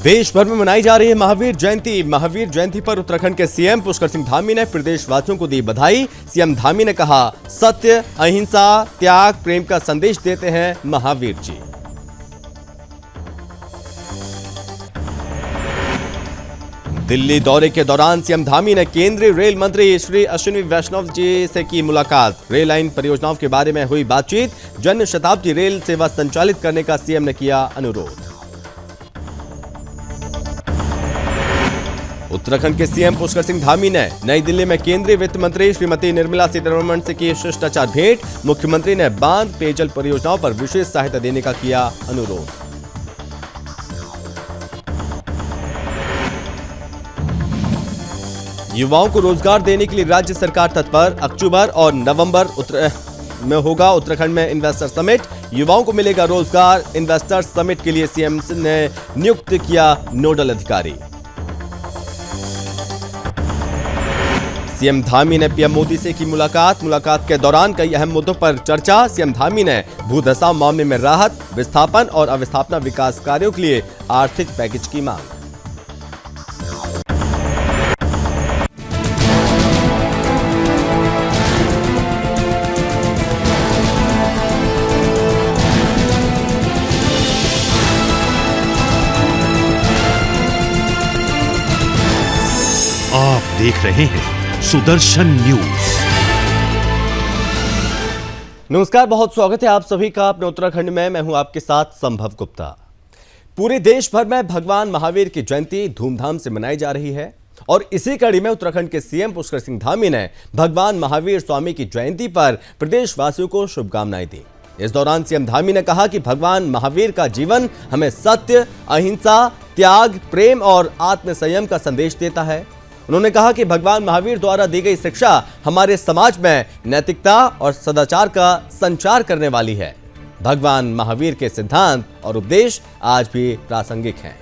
देश भर में मनाई जा रही है महावीर जयंती। महावीर जयंती पर उत्तराखंड के सीएम पुष्कर सिंह धामी ने प्रदेशवासियों को दी बधाई। सीएम धामी ने कहा, सत्य, अहिंसा, त्याग, प्रेम का संदेश देते हैं महावीर जी। दिल्ली दौरे के दौरान सीएम धामी ने केंद्रीय रेल मंत्री श्री अश्विनी वैष्णव जी से की मुलाकात। रेल लाइन परियोजनाओं के बारे में हुई बातचीत। जन शताब्दी रेल सेवा संचालित करने का सीएम ने किया अनुरोध। उत्तराखंड के सीएम पुष्कर सिंह धामी ने नई दिल्ली में केंद्रीय वित्त मंत्री श्रीमती निर्मला सीतारमण से की शिष्टाचार भेंट। मुख्यमंत्री ने बांध पेयजल परियोजनाओं पर विशेष सहायता देने का किया अनुरोध। युवाओं को रोजगार देने के लिए राज्य सरकार तत्पर। अक्टूबर और नवंबर में होगा उत्तराखंड में इन्वेस्टर समिट। युवाओं को मिलेगा रोजगार। इन्वेस्टर समिट के लिए सीएम ने नियुक्त किया नोडल अधिकारी। सीएम धामी ने पीएम मोदी से की मुलाकात। मुलाकात के दौरान कई अहम मुद्दों पर चर्चा। सीएम धामी ने भूधसाव मामले में राहत, विस्थापन और अविस्थापना विकास कार्यों के लिए आर्थिक पैकेज की मांग। आप देख रहे हैं सुदर्शन न्यूज। नमस्कार, बहुत स्वागत है आप सभी का अपने उत्तराखंड में। मैं हूं आपके साथ संभव गुप्ता। पूरे देश भर में भगवान महावीर की जयंती धूमधाम से मनाई जा रही है और इसी कड़ी में उत्तराखंड के सीएम पुष्कर सिंह धामी ने भगवान महावीर स्वामी की जयंती पर प्रदेशवासियों को शुभकामनाएं दी। इस दौरान सीएम धामी ने कहा कि भगवान महावीर का जीवन हमें सत्य, अहिंसा, त्याग, प्रेम और आत्मसंयम का संदेश देता है। उन्होंने कहा कि भगवान महावीर द्वारा दी गई शिक्षा हमारे समाज में नैतिकता और सदाचार का संचार करने वाली है। भगवान महावीर के सिद्धांत और उपदेश आज भी प्रासंगिक हैं।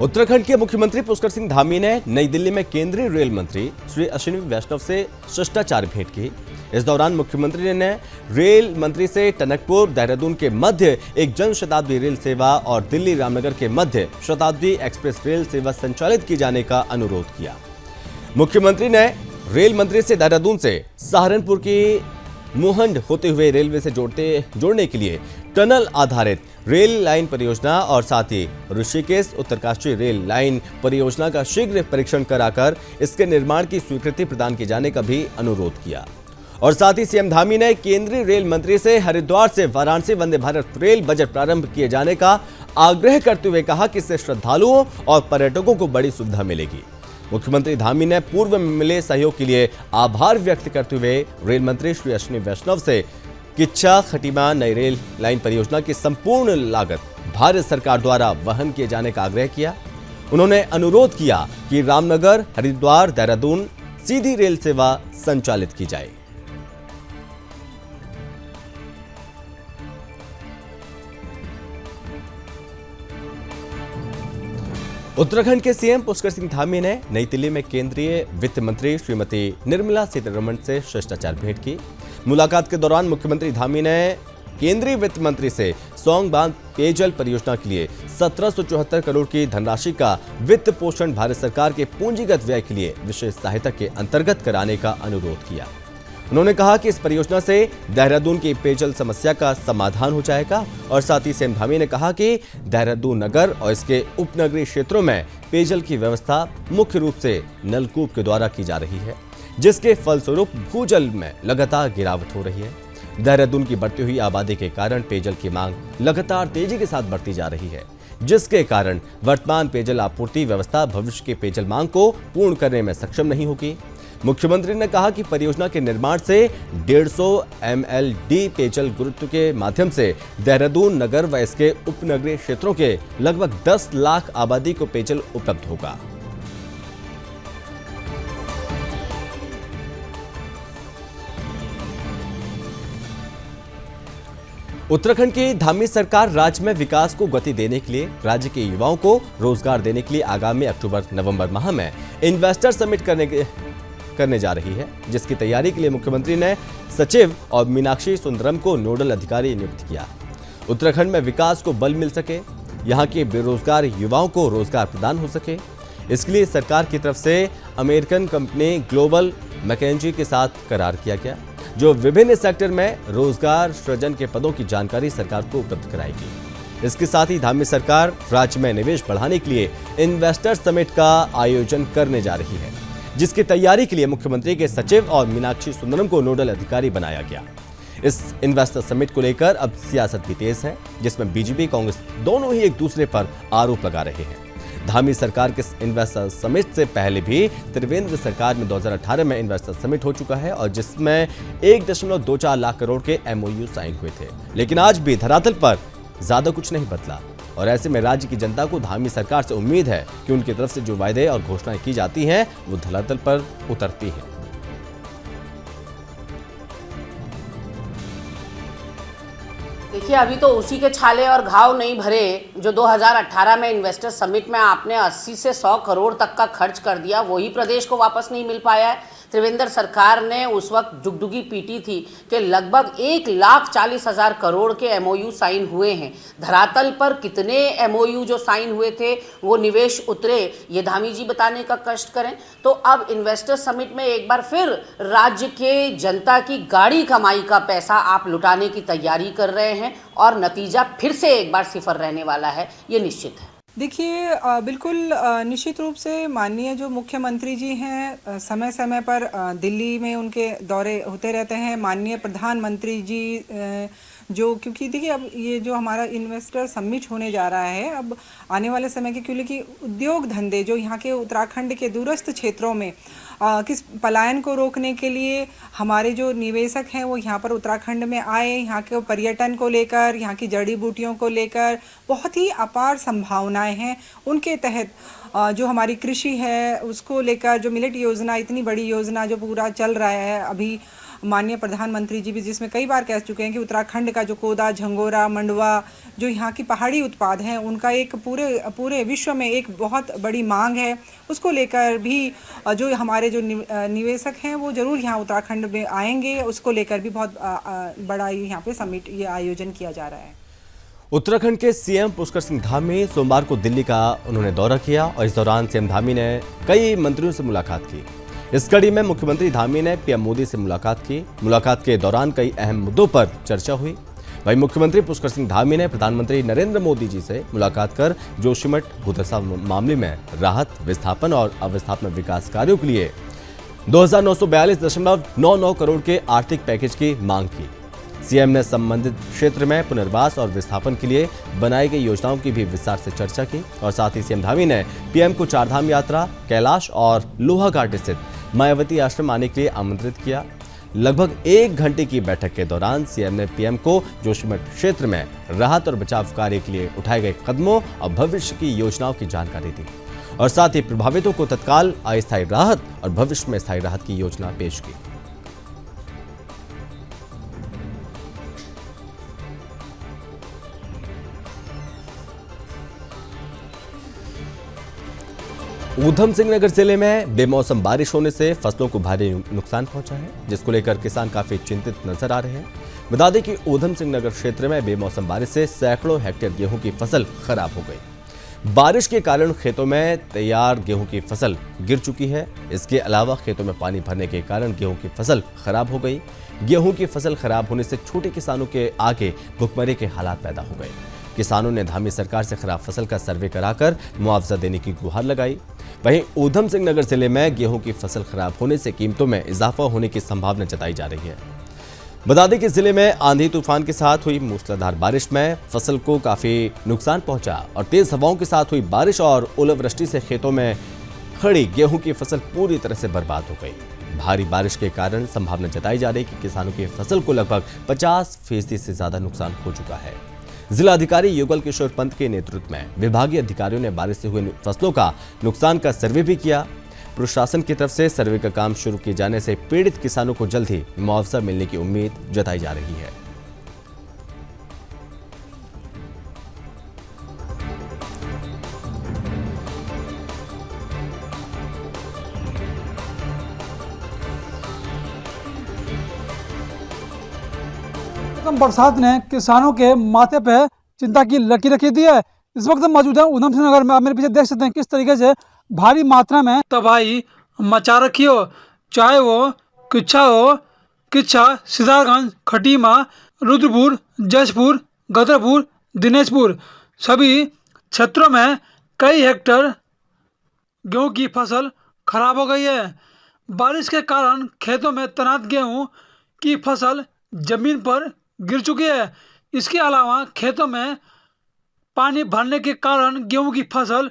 उत्तराखंड के मुख्यमंत्री पुष्कर सिंह धामी ने नई दिल्ली में केंद्रीय रेल मंत्री श्री अश्विनी वैष्णव से शिष्टाचार भेंट की। इस दौरान मुख्यमंत्री ने रेल मंत्री से टनकपुर देहरादून के मध्य एक जन शताब्दी रेल सेवा और दिल्ली रामनगर के मध्य शताब्दी एक्सप्रेस रेल सेवा संचालित की जाने का अनुरोध किया। मुख्यमंत्री ने रेल मंत्री से देहरादून से सहारनपुर की मोहंड होते हुए रेलवे से जोड़ने के लिए टनल आधारित रेल लाइन परियोजना और साथ ही ऋषिकेश उत्तरकाशी रेल लाइन परियोजना का शीघ्र परीक्षण कराकर इसके निर्माण की स्वीकृति प्रदान किए जाने का भी अनुरोध किया। और साथ ही सीएम धामी ने केंद्रीय रेल मंत्री से हरिद्वार से वाराणसी वंदे भारत रेल बजट प्रारंभ किए जाने का आग्रह करते हुए कहा कि इससे श्रद्धालुओं और पर्यटकों को बड़ी सुविधा मिलेगी। मुख्यमंत्री धामी ने पूर्व में मिले सहयोग के लिए आभार व्यक्त करते हुए रेल मंत्री श्री अश्विनी वैष्णव से किच्छा खटीमा नई रेल लाइन परियोजना की संपूर्ण लागत भारत सरकार द्वारा वहन किए जाने का आग्रह किया। उन्होंने अनुरोध किया कि रामनगर, हरिद्वार, देहरादून सीधी रेल सेवा संचालित की जाए। उत्तराखंड के सीएम पुष्कर सिंह धामी ने नई दिल्ली में केंद्रीय वित्त मंत्री श्रीमती निर्मला सीतारमण से शिष्टाचार भेंट की। मुलाकात के दौरान मुख्यमंत्री धामी ने केंद्रीय वित्त मंत्री से सौंग बांध पेयजल परियोजना के लिए 1774 करोड़ की धनराशि का वित्त पोषण भारत सरकार के पूंजीगत व्यय के लिए विशेष सहायता के अंतर्गत कराने का अनुरोध किया। उन्होंने कहा कि इस परियोजना से देहरादून की पेयजल समस्या का समाधान हो जाएगा। और साथ ही सीएम धामी ने कहा कि देहरादून नगर और इसके उपनगरीय क्षेत्रों में पेयजल की व्यवस्था मुख्य रूप से नलकूप के द्वारा की जा रही है, जिसके फलस्वरूप भूजल में लगातार गिरावट हो रही है। देहरादून की बढ़ती हुई आबादी के कारण पेयजल की मांग लगातार तेजी के साथ बढ़ती जा रही है, जिसके कारण वर्तमान पेयजल आपूर्ति व्यवस्था भविष्य के पेयजल मांग को पूर्ण करने में सक्षम नहीं होगी। मुख्यमंत्री ने कहा कि परियोजना के निर्माण से 150 MLD पेयजल गुरुत्व के माध्यम से देहरादून नगर व इसके उपनगरीय क्षेत्रों के लगभग 10 लाख आबादी को पेयजल उपलब्ध होगा। उत्तराखंड की धामी सरकार राज्य में विकास को गति देने के लिए राज्य के युवाओं को रोजगार देने के लिए आगामी अक्टूबर-नवंबर माह में इन्वेस्टर समिट करने जा रही है, जिसकी तैयारी के लिए मुख्यमंत्री ने सचिव और मीनाक्षी सुंदरम को नोडल अधिकारी नियुक्त किया। उत्तराखंड में विकास को बल मिल सके, यहाँ के बेरोजगार युवाओं को रोजगार प्रदान हो सके, इसके लिए सरकार की तरफ से अमेरिकन कंपनी ग्लोबल मैकेंजी के साथ करार किया गया, जो विभिन्न सेक्टर में रोजगार सृजन के पदों की जानकारी सरकार को उपलब्ध कराएगी। इसके साथ ही धामी सरकार राज्य में निवेश बढ़ाने के लिए इन्वेस्टर समिट का आयोजन करने जा रही है, जिसकी तैयारी के लिए मुख्यमंत्री के सचिव और मीनाक्षी सुंदरम को नोडल अधिकारी बनाया गया। इस इन्वेस्टर समिट को लेकर अब सियासत भी तेज है, जिसमें बीजेपी कांग्रेस दोनों ही एक दूसरे पर आरोप लगा रहे हैं। धामी सरकार के इन्वेस्टर समिट से पहले भी त्रिवेंद्र सरकार में 2018 में इन्वेस्टर समिट हो चुका है, और जिसमें 1.24 लाख करोड़ के एमओयू साइन हुए थे। लेकिन आज भी धरातल पर ज्यादा कुछ नहीं बदला, और ऐसे में राज्य की जनता को धामी सरकार से उम्मीद है कि उनकी तरफ से जो वायदे और घोषणाएं की जाती हैं वो धरातल पर उतरती हैं। देखिए, अभी तो उसी के छाले और घाव नहीं भरे जो 2018 में इन्वेस्टर समिट में आपने 80 से 100 करोड़ तक का खर्च कर दिया, वही प्रदेश को वापस नहीं मिल पाया है। त्रिवेंद्र सरकार ने उस वक्त डुगडुगी पीटी थी कि लगभग 1,40,000 करोड़ के एमओयू साइन हुए हैं। धरातल पर कितने एमओयू जो साइन हुए थे वो निवेश उतरे, ये धामी जी बताने का कष्ट करें। तो अब इन्वेस्टर समिट में एक बार फिर राज्य के जनता की गाड़ी कमाई का पैसा आप लुटाने की तैयारी कर रहे हैं, और नतीजा फिर से एक बार सिफर रहने वाला है, ये निश्चित है। देखिए, बिल्कुल निश्चित रूप से माननीय जो मुख्यमंत्री जी हैं, समय समय पर दिल्ली में उनके दौरे होते रहते हैं। माननीय प्रधानमंत्री जी जो, क्योंकि देखिए अब ये जो हमारा इन्वेस्टर समिट होने जा रहा है, अब आने वाले समय के, क्योंकि उद्योग धंधे जो यहाँ के उत्तराखंड के दूरस्थ क्षेत्रों में किस पलायन को रोकने के लिए हमारे जो निवेशक हैं वो यहाँ पर उत्तराखंड में आए, यहाँ के पर्यटन को लेकर, यहाँ की जड़ी बूटियों को लेकर बहुत ही अपार संभावनाएं हैं। उनके तहत जो हमारी कृषि है उसको लेकर जो मिलेट योजना, इतनी बड़ी योजना जो पूरा चल रहा है अभी, माननीय प्रधानमंत्री जी भी जिसमें कई बार कह चुके हैं कि उत्तराखंड का जो कोदा, झंगोरा, मंडवा, जो यहाँ की पहाड़ी उत्पाद हैं, उनका एक पूरे विश्व में एक बहुत बड़ी मांग है। उसको लेकर भी जो हमारे जो निवेशक हैं वो ज़रूर यहाँ उत्तराखंड में आएंगे। उसको लेकर भी बहुत बड़ा यहाँ पे समिट, ये आयोजन किया जा रहा है। उत्तराखंड के सीएम पुष्कर सिंह धामी सोमवार को दिल्ली का उन्होंने दौरा किया, और इस दौरान सीएम धामी ने कई मंत्रियों से मुलाकात की। इस कड़ी में मुख्यमंत्री धामी ने पीएम मोदी से मुलाकात की। मुलाकात के दौरान कई अहम मुद्दों पर चर्चा हुई। वहीं मुख्यमंत्री पुष्कर सिंह धामी ने प्रधानमंत्री नरेंद्र मोदी जी से मुलाकात कर जोशीमठ भूतसा मामले में राहत, विस्थापन और अविस्थापन विकास कार्यों के लिए 2,942.99 करोड़ के आर्थिक पैकेज की मांग की। सीएम ने संबंधित क्षेत्र में पुनर्वास और विस्थापन के लिए बनाई गई योजनाओं की भी विस्तार से चर्चा की, और साथ ही सीएम धामी ने पीएम को चारधाम यात्रा, कैलाश और लोहाघाट स्थित मायावती आश्रम आने के लिए आमंत्रित किया। लगभग 1 घंटे की बैठक के दौरान सीएम ने पीएम को जोशीमठ क्षेत्र में राहत और बचाव कार्य के लिए उठाए गए कदमों और भविष्य की योजनाओं की जानकारी दी, और साथ ही प्रभावितों को तत्काल अस्थायी राहत और भविष्य में स्थायी राहत की योजना पेश की। ऊधम सिंह नगर जिले में बेमौसम बारिश होने से फसलों को भारी नुकसान पहुंचा है, जिसको लेकर किसान काफी चिंतित नजर आ रहे हैं। बता दें कि ऊधम सिंह नगर क्षेत्र में बेमौसम बारिश से सैकड़ों हेक्टेयर गेहूं की फसल खराब हो गई। बारिश के कारण खेतों में तैयार गेहूं की फसल गिर चुकी है। इसके अलावा खेतों में पानी भरने के कारण गेहूं की फसल खराब हो गई। गेहूं की फसल खराब होने से छोटे किसानों के आगे भुखमरी के हालात पैदा हो गए। किसानों ने धामी सरकार से खराब फसल का सर्वे कराकर मुआवजा देने की गुहार लगाई। वहीं ऊधम सिंह नगर जिले में गेहूं की फसल खराब होने से कीमतों में इजाफा होने की संभावना जताई जा रही है। बता दें कि जिले में आंधी तूफान के साथ हुई मूसलाधार बारिश में फसल को काफी नुकसान पहुंचा, और तेज हवाओं के साथ हुई बारिश और ओलावृष्टि से खेतों में खड़ी गेहूं की फसल पूरी तरह से बर्बाद हो गई। भारी बारिश के कारण संभावना जताई जा रही है कि किसानों की फसल को लगभग 50% से ज्यादा नुकसान हो चुका है। जिला अधिकारी युगल किशोर पंत के नेतृत्व में विभागीय अधिकारियों ने बारिश से हुए फसलों का नुकसान का सर्वे भी किया। प्रशासन की तरफ से सर्वे का काम शुरू किए जाने से पीड़ित किसानों को जल्द ही मुआवजा मिलने की उम्मीद जताई जा रही है। कम बरसात ने किसानों के माथे पे चिंता की लकीर रखी दी है। इस वक्त हम मौजूद हैं उधम सिंह नगर में। आप मेरे पीछे देख सकते हैं किस तरीके से भारी मात्रा में तबाही मचा रखी हो, चाहे वो किच्छा, सिद्धार्थगंज, खटीमा, रुद्रपुर, जशपुर, गदरपुर, दिनेशपुर सभी क्षेत्रों में कई हेक्टेयर गेहूं की फसल खराब हो गई है। बारिश के कारण खेतों में तैनात गेहूं की फसल जमीन पर गिर चुकी है। इसके अलावा खेतों में पानी भरने के कारण गेहूं की फसल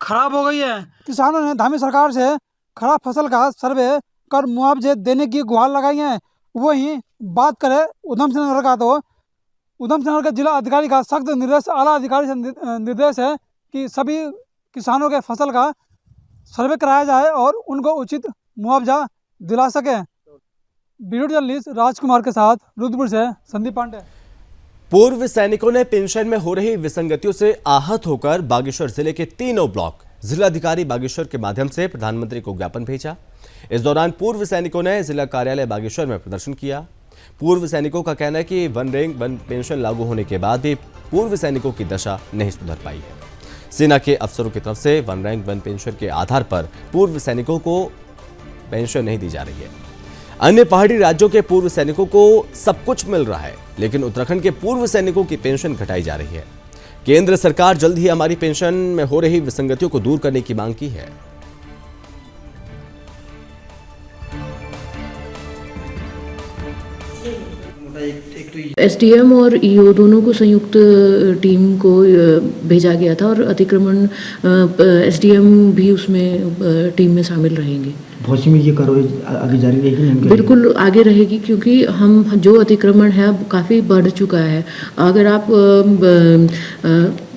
खराब हो गई है। किसानों ने धामी सरकार से खराब फसल का सर्वे कर मुआवजे देने की गुहार लगाई है। वहीं बात करें उधम सिंह नगर का, तो उधम सिंह नगर के जिला अधिकारी का सख्त निर्देश, आला अधिकारी से निर्देश है कि सभी किसानों के फसल का सर्वे कराया जाए और उनको उचित मुआवजा दिला सके। वीडियो जर्नलिस्ट राजकुमार के साथ रुद्रपुर से संदीप पांडे। पूर्व सैनिकों ने पेंशन में हो रही विसंगतियों से आहत होकर बागेश्वर जिले के तीनों ब्लॉक जिलाधिकारी बागेश्वर के माध्यम से प्रधानमंत्री को ज्ञापन भेजा। इस दौरान पूर्व सैनिकों ने जिला कार्यालय बागेश्वर में प्रदर्शन किया। पूर्व सैनिकों का कहना है कि वन रैंक वन पेंशन लागू होने के बाद भी पूर्व सैनिकों की दशा नहीं सुधर पाई है। सेना के अफसरों की तरफ से वन रैंक वन पेंशन के आधार पर पूर्व सैनिकों को पेंशन नहीं दी जा रही है। अन्य पहाड़ी राज्यों के पूर्व सैनिकों को सब कुछ मिल रहा है, लेकिन उत्तराखंड के पूर्व सैनिकों की पेंशन घटाई जा रही है। केंद्र सरकार जल्द ही हमारी पेंशन में हो रही विसंगतियों को दूर करने की मांग की है। एसडीएम और ईओ दोनों को संयुक्त टीम को भेजा गया था और अतिक्रमण एसडीएम भी उसमें टीम में शामिल रहेंगे। भविष्य में ये कार्रवाई आगे जारी रहेगी? बिल्कुल आगे रहेगी, क्योंकि हम जो अतिक्रमण है अब काफ़ी बढ़ चुका है। अगर आप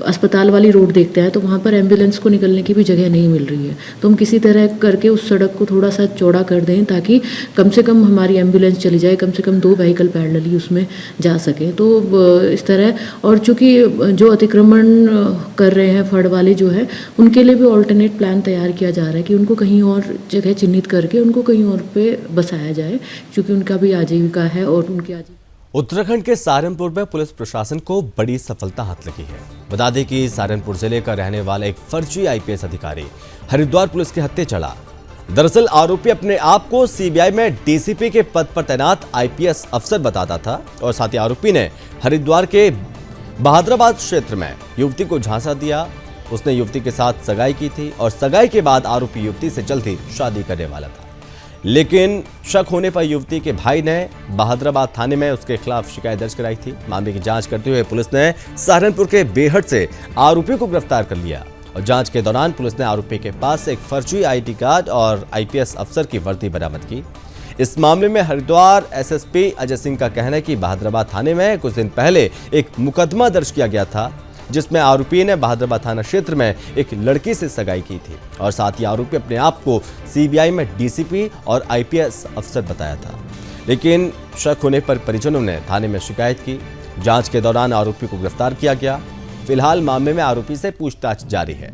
अस्पताल वाली रोड देखते हैं तो वहाँ पर एम्बुलेंस को निकलने की भी जगह नहीं मिल रही है। तो हम किसी तरह करके उस सड़क को थोड़ा सा चौड़ा कर दें ताकि कम से कम हमारी एम्बुलेंस चली जाए, कम से कम 2 व्हीकल पैरेलली उसमें जा सकें। तो इस तरह, और चूँकि जो अतिक्रमण कर रहे हैं फड़ वाले जो है, उनके लिए भी ऑल्टरनेट प्लान तैयार किया जा रहा है कि उनको कहीं और जगह चिन्हित करके उनको कहीं और पे बसाया जाए, क्योंकि उनका भी आजीविका है और उनकी उत्तराखंड के सहारनपुर में पुलिस प्रशासन को बड़ी सफलता हाथ लगी है। बता दें कि सहारनपुर जिले का रहने वाला एक फर्जी आईपीएस अधिकारी हरिद्वार पुलिस के हत्थे चढ़ा। दरअसल आरोपी अपने आप को सीबीआई में डीसीपी के पद पर तैनात आईपीएस अफसर बताता था और साथ ही आरोपी ने हरिद्वार के बहादुराबाद क्षेत्र में युवती को झांसा दिया। उसने युवती के साथ सगाई की थी और सगाई के बाद आरोपी युवती से जल्द ही शादी करने वाला था, लेकिन शक होने पर युवती के भाई ने बहादुराबाद थाने में उसके खिलाफ शिकायत दर्ज कराई थी। मामले की जांच करते हुए पुलिस ने सहारनपुर के बेहट से आरोपी को गिरफ्तार कर लिया और जांच के दौरान पुलिस ने आरोपी के पास से एक फर्जी आईडी कार्ड और आईपीएस अफसर की वर्दी बरामद की। इस मामले में हरिद्वार एसएसपी अजय सिंह का कहना है कि बहादुराबाद थाने में कुछ दिन पहले एक मुकदमा दर्ज किया गया था, जिसमें आरोपी ने बहादुराबाद थाना क्षेत्र में एक लड़की से सगाई की थी और साथ ही आरोपी अपने आप को सीबीआई में डीसीपी और आईपीएस अफसर बताया था। लेकिन शक होने पर परिजनों ने थाने में शिकायत की। जांच के दौरान आरोपी को गिरफ्तार किया गया। फिलहाल मामले में आरोपी से पूछताछ जारी है।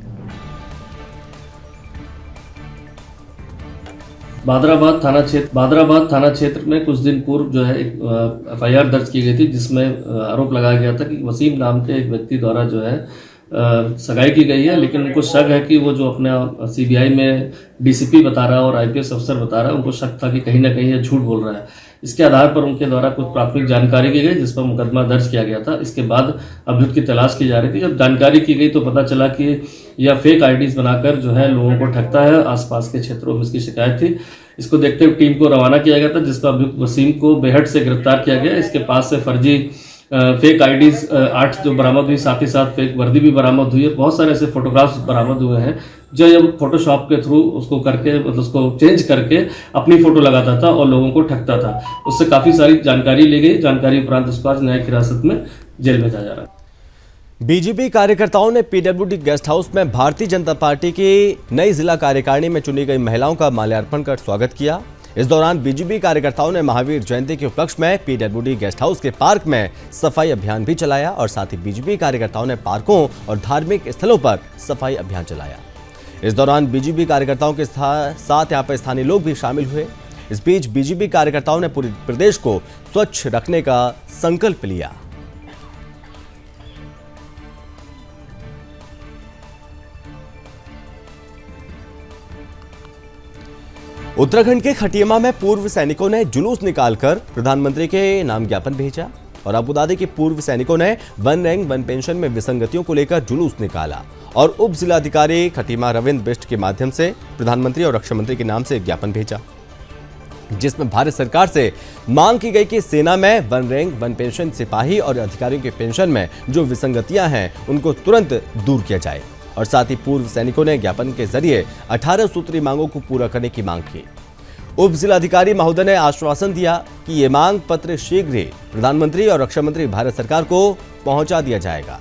बहादुराबाद थाना क्षेत्र में कुछ दिन पूर्व जो है एक एफआईआर दर्ज की गई थी, जिसमें आरोप लगाया गया था कि वसीम नाम के एक व्यक्ति द्वारा जो है सगाई की गई है। लेकिन उनको शक है कि वो जो अपना सीबीआई में डीसीपी बता रहा है और आईपीएस अफसर बता रहा है, उनको शक था कि कहीं ना कहीं ये झूठ बोल रहा है। इसके आधार पर उनके द्वारा कुछ प्राथमिक जानकारी की गई, जिस पर मुकदमा दर्ज किया गया था। इसके बाद अभियुक्त की तलाश की जा रही थी। जब जानकारी की गई तो पता चला कि यह फेक आईडीज बनाकर जो है लोगों को ठगता है। आसपास के क्षेत्रों में इसकी शिकायत थी। इसको देखते हुए टीम को रवाना किया गया था, जिस पर अभियुक्त वसीम को बेहट से गिरफ्तार किया गया। इसके पास से फर्जी फेक आईडीज 8 जो बरामद हुई, साथ ही साथ फेक वर्दी भी बरामद हुई है। बहुत सारे ऐसे फोटोग्राफ्स बरामद हुए हैं जो ये फोटोशॉप के थ्रू उसको करके, मतलब उसको चेंज करके अपनी फोटो लगाता था और लोगों को ठगता था। उससे काफी सारी जानकारी ली गई। जानकारी उपरांत उसको आज न्यायिक हिरासत में जेल भेजा जा रहा है। बीजेपी कार्यकर्ताओं ने पीडब्ल्यूडी गेस्ट हाउस में भारतीय जनता पार्टी की नई जिला कार्यकारिणी में चुनी गई महिलाओं का माल्यार्पण कर स्वागत किया। इस दौरान बीजेपी कार्यकर्ताओं ने महावीर जयंती के उपलक्ष्य में पीडब्ल्यूडी गेस्ट हाउस के पार्क में सफाई अभियान भी चलाया और साथ ही बीजेपी कार्यकर्ताओं ने पार्कों और धार्मिक स्थलों पर सफाई अभियान चलाया। इस दौरान बीजेपी कार्यकर्ताओं के साथ यहाँ पर स्थानीय लोग भी शामिल हुए। इस बीच बीजेपी कार्यकर्ताओं ने पूरे प्रदेश को स्वच्छ रखने का संकल्प लिया। उत्तराखंड के खटियामा में पूर्व सैनिकों ने जुलूस निकालकर प्रधानमंत्री के नाम ज्ञापन भेजा और आपको बता दें कि पूर्व सैनिकों ने वन रैंक वन पेंशन में विसंगतियों को लेकर जुलूस निकाला और उप जिलाधिकारी खटिमा रविंद्र बिष्ट के माध्यम से प्रधानमंत्री और रक्षा मंत्री के नाम से एक ज्ञापन भेजा, जिसमें भारत सरकार से मांग की गई कि सेना में वन रैंक वन पेंशन सिपाही और अधिकारियों के पेंशन में जो विसंगतियां हैं उनको तुरंत दूर किया जाए। और साथ ही पूर्व सैनिकों ने ज्ञापन के जरिए 18 सूत्री मांगों को पूरा करने की मांग की। उप जिलाधिकारी महोदय ने आश्वासन दिया कि ये मांग पत्र शीघ्र ही प्रधानमंत्री और रक्षा मंत्री भारत सरकार को पहुंचा दिया जाएगा।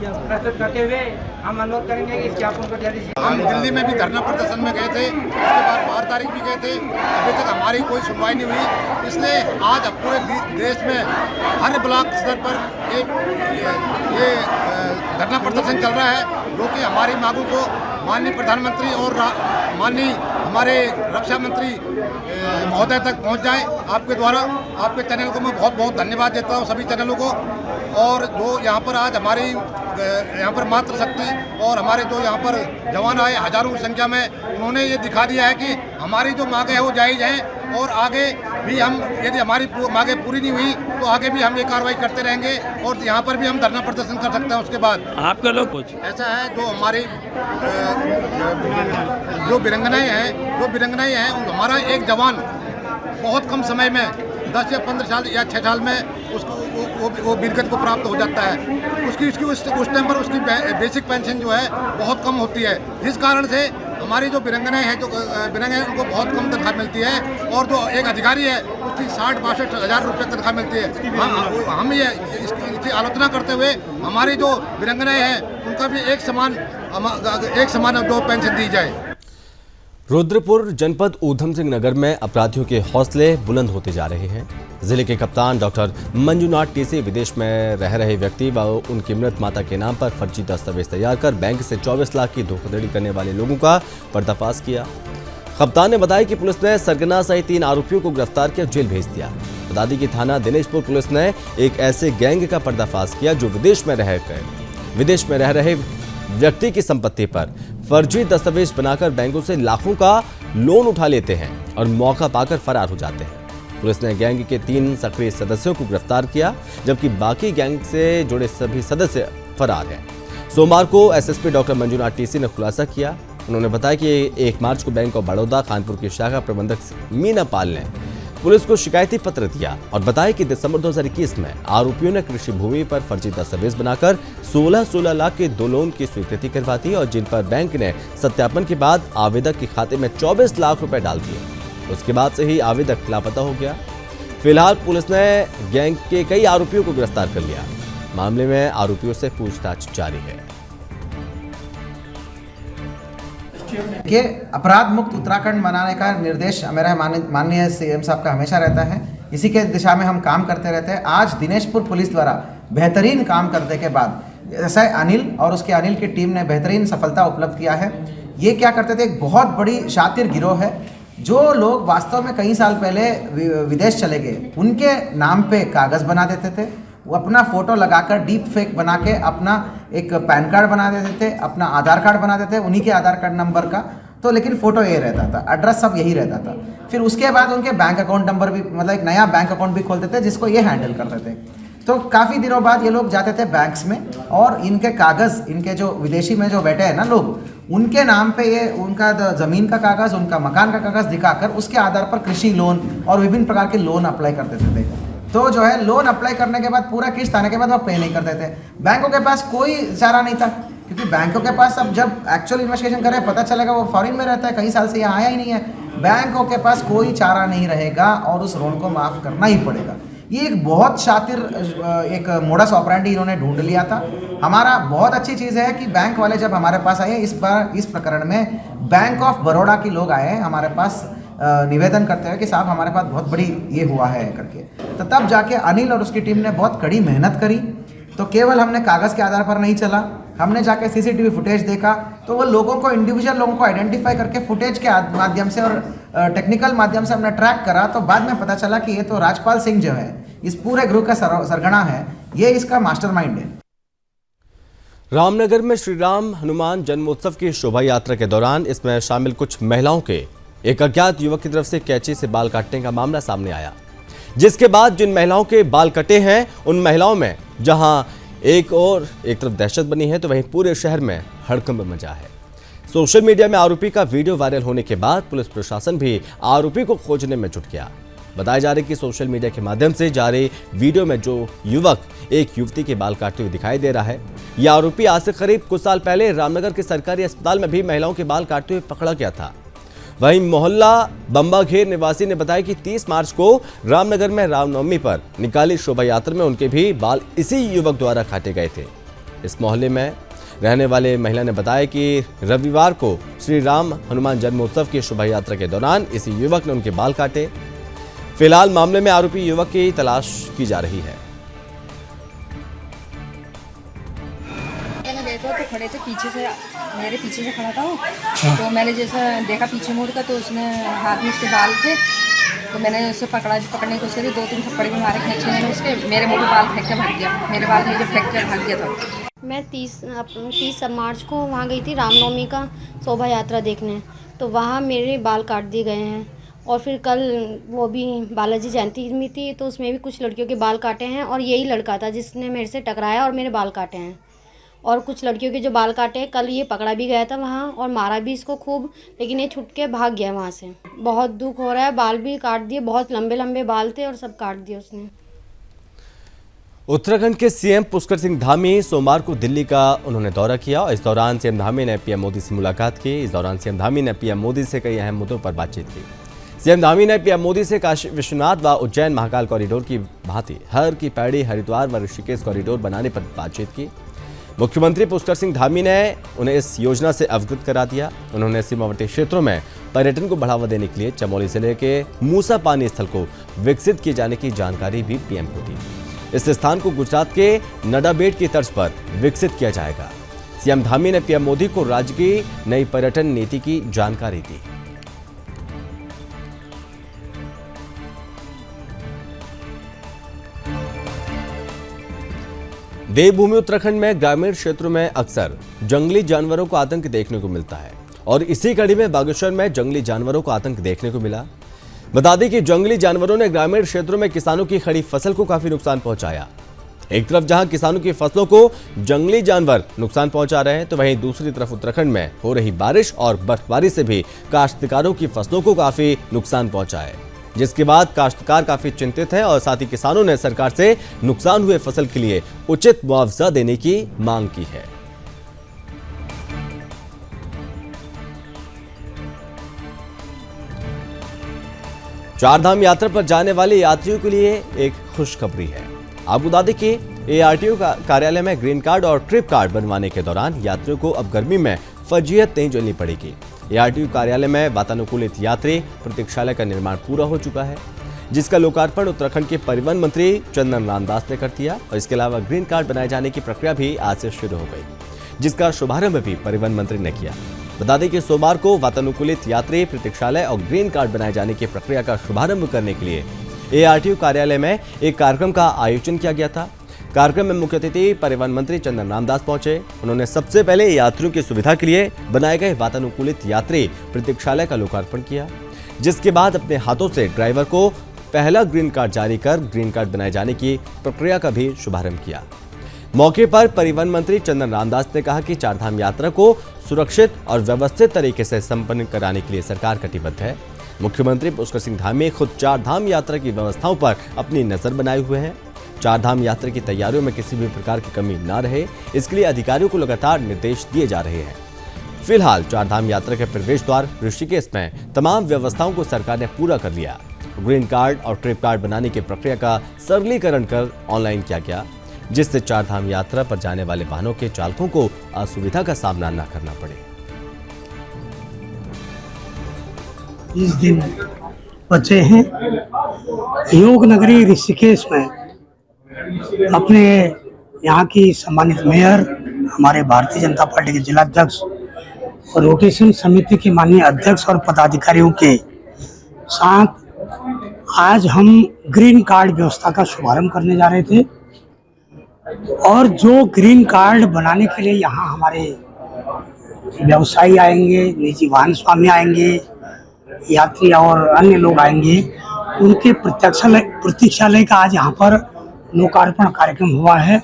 प्रस्तुत करते हुए हम अनुरोध करेंगे कि इस ज्ञापन को जल्दी से। हम दिल्ली में भी धरना प्रदर्शन में गए थे, उसके बाद 12 तारीख भी गए थे, अभी तक हमारी कोई सुनवाई नहीं हुई। इसलिए आज पूरे देश में हर ब्लॉक स्तर पर ये धरना प्रदर्शन चल रहा है, जो कि हमारी मांगों को माननीय प्रधानमंत्री और माननीय हमारे रक्षा मंत्री महोदय तक पहुंच जाए। आपके द्वारा आपके चैनल को मैं बहुत बहुत धन्यवाद देता हूं, सभी चैनलों को। और जो यहाँ पर आज हमारी यहाँ पर मातृशक्ति और हमारे जो यहाँ पर जवान आए हजारों की संख्या में, उन्होंने ये दिखा दिया है कि हमारी जो मांगें हैं वो जायज़ हैं और आगे भी हम, यदि हमारी मांगें पूरी नहीं हुई तो आगे भी हम ये कार्रवाई करते रहेंगे और यहाँ पर भी हम धरना प्रदर्शन कर सकते हैं। उसके बाद आपका लोग कुछ ऐसा है, जो हमारी जो वीरांगनाएं हैं हमारा एक जवान बहुत कम समय में 10 या 15 साल या 6 साल में उसको वो वीरगति को प्राप्त हो जाता है। उसकी उस टाइम पर उसकी बेसिक पेंशन जो है बहुत कम होती है, जिस कारण से हमारी जो वीरांगनाएं हैं उनको बहुत कम तनख्वाह मिलती है और जो एक अधिकारी है उसकी 60-62 हज़ार रुपये तनख्वाह मिलती है। हम ये इसकी आलोचना करते हुए हमारी जो वीरांगनाएं हैं उनका भी एक समान जो पेंशन दी जाए। रुद्रपुर जनपद ऊधम सिंह नगर में अपराधियों के हौसले बुलंद होते जा रहे हैं। जिले के कप्तान डॉक्टर मंजुनाथ टीसी विदेश में रह रहे व्यक्ति व उनकी मृत माता के नाम पर फर्जी दस्तावेज तैयार कर बैंक से 24 लाख की धोखाधड़ी करने वाले लोगों का पर्दाफाश किया। कप्तान ने बताया कि पुलिस ने सरगना सहित 3 आरोपियों को गिरफ्तार कर जेल भेज दिया। बता दें कि थाना दिनेशपुर पुलिस ने एक ऐसे गैंग का पर्दाफाश किया जो विदेश में रह रहे व्यक्ति की संपत्ति पर फर्जी दस्तावेज बनाकर बैंकों से लाखों का लोन उठा लेते हैं और मौका पाकर फरार हो जाते हैं। पुलिस ने गैंग के 3 सक्रिय सदस्यों को गिरफ्तार किया, जबकि बाकी गैंग से जुड़े सभी सदस्य फरार हैं। सोमवार को एसएसपी डॉक्टर मंजुनाथ टीसी ने खुलासा किया। उन्होंने बताया कि 1 मार्च को बैंक ऑफ बड़ौदा कानपुर की शाखा प्रबंधक मीना पाल ने पुलिस को शिकायती पत्र दिया और बताया कि दिसंबर 2021 में आरोपियों ने कृषि भूमि पर फर्जी दस्तावेज बनाकर 16 लाख के 2 लोन की स्वीकृति करवा दी और जिन पर बैंक ने सत्यापन के बाद आवेदक के खाते में 24 लाख रुपए डाल दिए। उसके बाद से ही आवेदक लापता हो गया। फिलहाल पुलिस ने गैंग के कई आरोपियों को गिरफ्तार कर लिया। मामले में आरोपियों से पूछताछ जारी है। कि अपराध मुक्त उत्तराखंड बनाने का निर्देश मेरा माननीय सीएम साहब का हमेशा रहता है। इसी के दिशा में हम काम करते रहते हैं। आज दिनेशपुर पुलिस द्वारा बेहतरीन काम करने के बाद जैसे अनिल और उसके अनिल की टीम ने बेहतरीन सफलता उपलब्ध किया है। ये क्या करते थे, एक बहुत बड़ी शातिर गिरोह है जो लोग वास्तव में कई साल पहले विदेश चले गए, उनके नाम पे कागज़ बना देते थे। वो अपना फ़ोटो लगाकर डीप फेक बना के अपना एक पैन कार्ड बना देते थे, अपना आधार कार्ड बना देते थे उन्हीं के आधार कार्ड नंबर का, तो लेकिन फ़ोटो ये रहता था, एड्रेस सब यही रहता था। फिर उसके बाद उनके बैंक अकाउंट नंबर भी, मतलब एक नया बैंक अकाउंट भी खोलते थे जिसको ये हैंडल करते थे। तो काफ़ी दिनों बाद ये लोग जाते थे बैंक्स में और इनके कागज़, इनके जो विदेशी में जो बैठे हैं ना लोग, उनके नाम पे ये उनका ज़मीन का कागज़, उनका मकान का कागज़ दिखाकर उसके आधार पर कृषि लोन और विभिन्न प्रकार के लोन अप्लाई कर देते थे। तो जो है लोन अप्लाई करने के बाद पूरा किस्त आने के बाद वो पे नहीं करते थे। बैंकों के पास कोई चारा नहीं था, क्योंकि बैंकों के पास अब जब एक्चुअल इन्वेस्टिगेशन करें पता चलेगा वो फॉरेन में रहता है, कई साल से यहाँ आया ही नहीं है। बैंकों के पास कोई चारा नहीं रहेगा और उस लोन को माफ़ करना ही पड़ेगा। ये एक बहुत शातिर एक मोडस ऑपरेंडी इन्होंने ढूंढ लिया था। हमारा बहुत अच्छी चीज़ है कि बैंक वाले जब हमारे पास आए, इस बार इस प्रकरण में बैंक ऑफ बड़ौदा के लोग आए हैं हमारे पास निवेदन करते हुए कि साहब हमारे पास बहुत बड़ी ये हुआ है करके। तो तब जाके अनिल और उसकी टीम ने बहुत कड़ी मेहनत करी। तो केवल हमने कागज़ के आधार पर नहीं चला, हमने जाके सीसीटीवी फुटेज देखा तो वो लोगों को, इंडिविजुअल लोगों को आइडेंटिफाई करके फुटेज के माध्यम से और टेक्निकल माध्यम से हमने ट्रैक करा, तो बाद में पता चला कि ये तो राजपाल सिंह जो है इस पूरे ग्रुप का सरगना है, ये इसका मास्टरमाइंड है। रामनगर में श्री राम हनुमान जन्मोत्सव की शोभा यात्रा के दौरान इसमें शामिल कुछ महिलाओं के एक अज्ञात युवक की तरफ से कैंची से बाल काटने का मामला सामने आया, जिसके बाद जिन महिलाओं के बाल कटे हैं उन महिलाओं में जहां एक तरफ दहशत बनी है तो वहीं पूरे शहर में हड़कंप मचा है। सोशल मीडिया में आरोपी का वीडियो वायरल होने के बाद पुलिस प्रशासन भी आरोपी को खोजने में जुट गया। बताया जा रहा है कि सोशल मीडिया के माध्यम से जारी वीडियो में जो युवक एक युवती के बाल काटते हुए दिखाई दे रहा है, यह आरोपी आज से करीब कुछ साल पहले रामनगर के सरकारी अस्पताल में भी महिलाओं के बाल काटते हुए पकड़ा गया था। वहीं मोहल्ला बंबाघेर निवासी ने बताया कि 30 मार्च को रामनगर में रामनवमी पर निकाली शोभा यात्रा में उनके भी बाल इसी युवक द्वारा काटे गए थे। इस मोहल्ले में रहने वाले महिला ने बताया कि रविवार को श्री राम हनुमान जन्मोत्सव की शोभा यात्रा के दौरान इसी युवक ने उनके बाल काटे। फिलहाल मामले में आरोपी युवक की तलाश की जा रही है। मैंने देखा तो खड़े थे पीछे से, मेरे पीछे से खड़ा था वो, तो मैंने जैसा देखा पीछे मुड़ का तो उसने हाथ में उसके बाल थे, तो मैंने उसे पकड़ने की कोशिश करी, 2-3 थप्पड़ भी मारे खींचे मैंने उसके, मेरे मुँह पे बाल फेंक के भाग गया, मेरे बाल मुझे फेंक के भाग गया था। मैं 30 मार्च को वहाँ गई थी रामनवमी का शोभा यात्रा देखने, तो वहाँ मेरे बाल काट दिए गए हैं। और फिर कल वो भी बालाजी जयंती में थी तो उसमें भी कुछ लड़कियों के बाल काटे हैं और यही लड़का था जिसने मेरे से टकराया और मेरे बाल काटे हैं। और कुछ लड़कियों के जो बाल काटे हैं कल ये पकड़ा भी गया था वहाँ और मारा भी इसको खूब, लेकिन ये छुट के भाग गया वहाँ से। बहुत दुख हो रहा है, बाल भी काट दिए, बहुत लंबे लंबे बाल थे और सब काट दिए उसने। उत्तराखंड के सीएम पुष्कर सिंह धामी सोमवार को दिल्ली का उन्होंने दौरा किया और इस दौरान सीएम धामी ने पीएम मोदी से मुलाकात की। इस दौरान सीएम धामी ने पीएम मोदी से कई अहम मुद्दों पर बातचीत की। सीएम धामी ने पीएम मोदी से काशी विश्वनाथ व उज्जैन महाकाल कॉरिडोर की भांति हर की पैड़ी हरिद्वार व ऋषिकेश कॉरिडोर बनाने पर बातचीत की। मुख्यमंत्री पुष्कर सिंह धामी ने उन्हें इस योजना से अवगत करा दिया। उन्होंने सीमावर्ती क्षेत्रों में पर्यटन को बढ़ावा देने के लिए चमोली जिले के मूसा पानी स्थल को विकसित किए जाने की जानकारी भी पीएम को दी। इस स्थान को गुजरात के नडाबेट की तर्ज पर विकसित किया जाएगा। सीएम धामी ने पीएम मोदी को राज्य की नई पर्यटन नीति की जानकारी दी। देवभूमि उत्तराखंड में ग्रामीण क्षेत्रों में अक्सर जंगली जानवरों को आतंक देखने को मिलता है और इसी कड़ी में बागेश्वर में जंगली जानवरों को आतंक देखने को मिला। बता दें कि जंगली जानवरों ने ग्रामीण क्षेत्रों में किसानों की खड़ी फसल को काफी नुकसान पहुंचाया। एक तरफ जहां किसानों की फसलों को जंगली जानवर नुकसान पहुंचा रहे हैं तो वहीं दूसरी तरफ उत्तराखंड में हो रही बारिश और बर्फबारी से भी काश्तकारों की फसलों को काफी नुकसान पहुंचा है, जिसके बाद काश्तकार काफी चिंतित हैं और साथ ही किसानों ने सरकार से नुकसान हुए फसल के लिए उचित मुआवजा देने की मांग की है। चारधाम यात्रा पर जाने वाले यात्रियों के लिए एक खुशखबरी है। आपको बता दें कि ARTO कार्यालय में ग्रीन कार्ड और ट्रिप कार्ड बनवाने के दौरान यात्रियों को अब गर्मी में फजीहत नहीं झेलनी पड़ेगी। ARTO कार्यालय में वातानुकूलित यात्री प्रतीक्षालय का निर्माण पूरा हो चुका है, जिसका लोकार्पण उत्तराखंड के परिवहन मंत्री चंदन रामदास ने कर दिया और इसके अलावा ग्रीन कार्ड बनाए जाने की प्रक्रिया भी आज से शुरू हो गई, जिसका शुभारंभ भी परिवहन मंत्री ने किया। बता दें कि सोमवार को वातानुकूलित यात्री प्रतीक्षालय और ग्रीन कार्ड बनाए जाने की प्रक्रिया का शुभारंभ करने के लिए ARTO कार्यालय में एक कार्यक्रम का आयोजन किया गया था। कार्यक्रम में मुख्य अतिथि परिवहन मंत्री चंदन रामदास पहुंचे। उन्होंने सबसे पहले यात्रियों की सुविधा के लिए बनाए गए वातानुकूलित यात्री प्रतीक्षालय का लोकार्पण किया, जिसके बाद अपने हाथों से ड्राइवर को पहला ग्रीन कार्ड जारी कर ग्रीन कार्ड बनाए जाने की प्रक्रिया का भी शुभारंभ किया। मौके पर परिवहन मंत्री चंदन रामदास ने कहा कि चारधाम यात्रा को सुरक्षित और व्यवस्थित तरीके से संपन्न कराने के लिए सरकार कटिबद्ध है। मुख्यमंत्री पुष्कर सिंह धामी खुद चारधाम यात्रा की व्यवस्थाओं पर अपनी नजर बनाए हुए हैं। चारधाम यात्रा की तैयारियों में किसी भी प्रकार की कमी न रहे, इसके लिए अधिकारियों को लगातार निर्देश दिए जा रहे हैं। फिलहाल चारधाम यात्रा के प्रवेश द्वार ऋषिकेश में तमाम व्यवस्थाओं को सरकार ने पूरा कर लिया। ग्रीन कार्ड और ट्रिप कार्ड बनाने की प्रक्रिया का सरलीकरण कर ऑनलाइन किया गया, जिससे चारधाम यात्रा पर जाने वाले वाहनों के चालकों को असुविधा का सामना न करना पड़े। इस दिन बच्चे हैं योग नगरी ऋषिकेश में अपने यहाँ की सम्मानित मेयर हमारे भारतीय जनता पार्टी के जिला अध्यक्ष और रोटेशन समिति के माननीय अध्यक्ष और पदाधिकारियों के साथ आज हम ग्रीन कार्ड व्यवस्था का शुभारंभ करने जा रहे थे। और जो ग्रीन कार्ड बनाने के लिए यहाँ हमारे व्यवसायी आएंगे, निजी वाहन स्वामी आएंगे, यात्री और अन्य लोग आएंगे, उनके प्रतीक्षालय का आज यहाँ पर लोकार्पण कार्यक्रम हुआ है।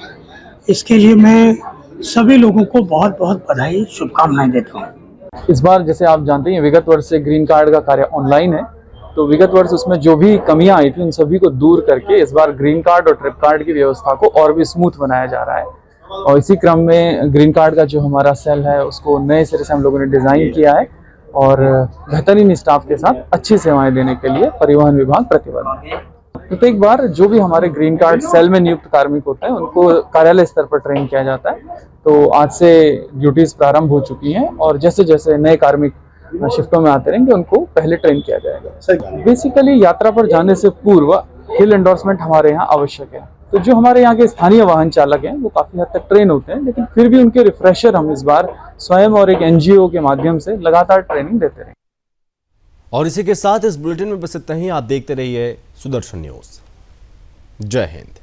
इसके लिए मैं सभी लोगों को बहुत बहुत बधाई, शुभकामनाएं देता हूँ। इस बार जैसे आप जानते हैं विगत वर्ष से ग्रीन कार्ड का कार्य ऑनलाइन है, तो विगत वर्ष उसमें जो भी कमियां आई थी उन सभी को दूर करके इस बार ग्रीन कार्ड और ट्रिप कार्ड की व्यवस्था को और भी स्मूथ बनाया जा रहा है। और इसी क्रम में ग्रीन कार्ड का जो हमारा सेल है उसको नए सिरे से हम लोगों ने डिज़ाइन किया है और बेहतरीन स्टाफ के साथ अच्छी सेवाएं देने के लिए परिवहन विभाग प्रतिबद्ध है। प्रत्येक बार जो भी हमारे ग्रीन कार्ड सेल में नियुक्त कार्मिक होते हैं उनको कार्यालय स्तर पर ट्रेन किया जाता है। तो आज से ड्यूटीज प्रारंभ हो चुकी हैं और जैसे जैसे नए कार्मिक शिफ्टों में आते रहेंगे उनको पहले ट्रेन किया जाएगा। बेसिकली यात्रा पर जाने से पूर्व हिल एंडोर्समेंट हमारे यहाँ आवश्यक है। तो जो हमारे यहाँ के स्थानीय वाहन चालक हैं वो काफी हद तक ट्रेन होते हैं, लेकिन फिर भी उनके रिफ्रेशर हम इस बार स्वयं और एक NGO के माध्यम से लगातार ट्रेनिंग देते रहेंगे। और इसी के साथ इस बुलेटिन में बस इतना ही। आप देखते रहिए सुदर्शन न्यूज। जय हिंद।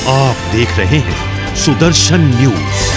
आप देख रहे हैं सुदर्शन न्यूज।